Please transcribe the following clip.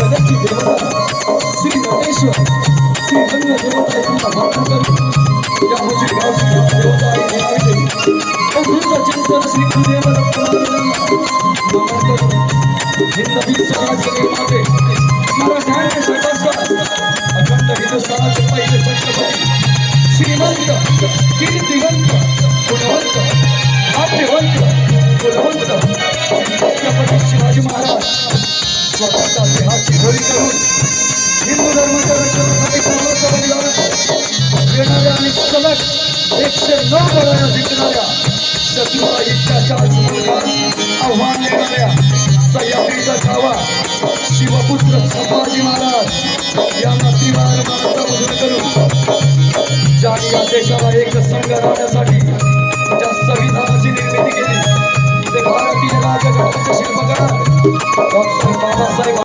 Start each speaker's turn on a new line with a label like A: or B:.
A: जगतची देवता श्री नटेश्वर श्री गंग देवता यांना वंदन करून या मुझे गावची देवता आई देवी अद्भुत चिंतन श्री गुरुदेव नमन करून हिंदवी स्वराज्य निर्माते मराठ्यांचे सर्वस्व अखंड हिंदुस्थानाचे पहिले छत्रपती श्रीमंत कीर्तिवंत गुणवंत भाग्यवंत कुलवंत छत्रपती शिवाजी महाराज स्वतःच्या देहाची घोरी करून हिंदू धर्माच्या रक्षणासाठी सर्वस्व बलिदान देणाऱ्या आणि सलग 109 लढाया जिंकणाऱ्या शत्रूला आव्हान देणाऱ्या सह्याद्रीचा छावा शिवपुत्र संभाजी महाराज यांना त्रिवार मानवता करून ज्यांनी या देशाला एक संघ राहण्यासाठी ज्या संविधानाची निर्मिती केली ते भारतीय राजघटनेचे शिल्पकार डॉक्टर बाबासाहेब